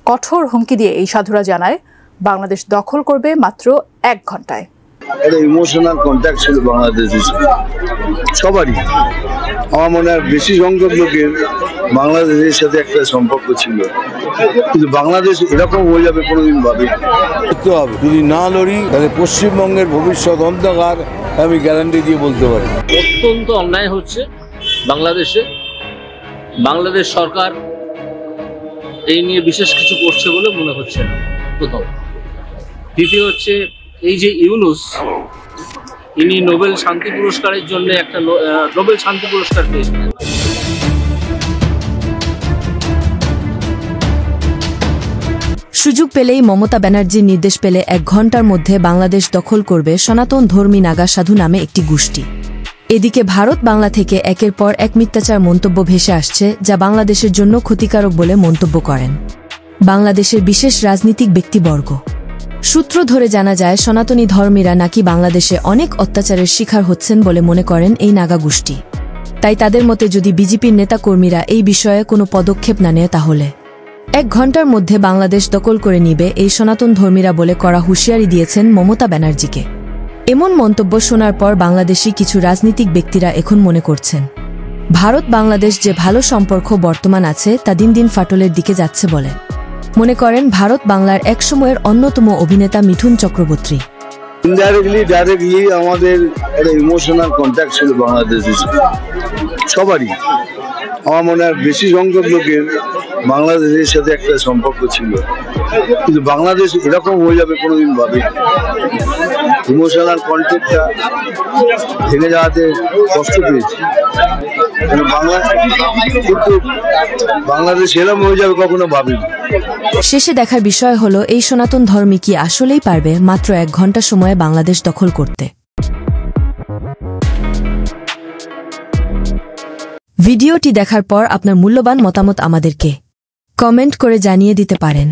কঠোর হুমকি দিয়ে এই সাধুরা জানায় বাংলাদেশ দখল করবে মাত্র 1 ঘন্টায়। একটা ইমোশনাল কন্ট্যাক্ট ছিল বাংলাদেশের সবারই। আমার মনে হয় বেশি সংখ্যক লোকের বাংলাদেশের সাথে একটা সম্পর্ক ছিল, কিন্তু বাংলাদেশ এরকম হয়ে যাবে কোনোদিন ভাবি। যদি না লড়ি তাহলে পশ্চিমবঙ্গের ভবিষ্যৎ অন্ধকার, আমি গ্যারান্টি দিয়ে বলতে পারি। অত্যন্ত অন্যায় হচ্ছে বাংলাদেশে। বাংলাদেশ সরকার এই নিয়ে বিশেষ কিছু করছে বলে মনে হচ্ছে না, প্রথম। দ্বিতীয় হচ্ছে, এই যে ইউনূস, ইনি নোবেল শান্তি পুরস্কারের জন্য একটা নোবেল শান্তি পুরস্কার পেয়েছিলেন। সুযোগ পেলেই মমতা ব্যানার্জির নির্দেশ পেলে 1 ঘণ্টার মধ্যে বাংলাদেশ দখল করবে সনাতন ধর্মী নাগা সাধু নামে একটি গোষ্ঠী। এদিকে ভারত বাংলা থেকে একের পর এক মিথ্যাচার মন্তব্য ভেসে আসছে, যা বাংলাদেশের জন্য ক্ষতিকারক বলে মন্তব্য করেন বাংলাদেশের বিশেষ রাজনীতিক ব্যক্তিবর্গ। সূত্র ধরে জানা যায়, সনাতনী ধর্মীরা নাকি বাংলাদেশে অনেক অত্যাচারের শিকার হচ্ছেন বলে মনে করেন এই নাগা গোষ্ঠী। তাই তাদের মতে যদি বিজেপির নেতাকর্মীরা এই বিষয়ে কোনো পদক্ষেপ না নেয়, তাহলে 1 ঘণ্টার মধ্যে বাংলাদেশ দখল করে নিবে এই সনাতন ধর্মীরা বলে কড়া হুঁশিয়ারি দিয়েছেন মমতা ব্যানার্জিকে। এমন মন্তব্য শোনার পর বাংলাদেশি কিছু রাজনীতিক ব্যক্তিরা এখন মনে করছেন, ভারত বাংলাদেশ যে ভালো সম্পর্ক বর্তমান আছে তা দিন দিন ফাটলের দিকে যাচ্ছে বলে মনে করেন ভারত বাংলার এক সময়ের অন্যতম অভিনেতা মিঠুন চক্রবর্তী। ডাইরেক্টলি আমাদের একটা ইমোশনাল কন্ট্যাক্ট ছিল বাংলাদেশের সবারই। আমার মনে হয় বেশি সংখ্যক লোকের বাংলাদেশের সাথে একটা সম্পর্ক ছিল, কিন্তু বাংলাদেশ এরকম হয়ে যাবে কোনোদিন ভাবি। ইমোশনাল কন্ট্যাক্টটা ভেঙে যাওয়াতে কষ্ট পেয়েছি, কিন্তু বাংলাদেশ এরকম হয়ে যাবে কখনো ভাবিনি। শেষে দেখার বিষয় হলো, এই সনাতন ধর্মী কি আসলেই পারবে মাত্র 1 ঘণ্টা সময়ে বাংলাদেশ দখল করতে। ভিডিওটি দেখার পর আপনার মূল্যবান মতামত আমাদেরকে কমেন্ট করে জানিয়ে দিতে পারেন।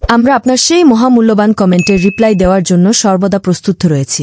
আমরা আপনার সেই মহামূল্যবান কমেন্টের রিপ্লাই দেওয়ার জন্য সর্বদা প্রস্তুত রয়েছি।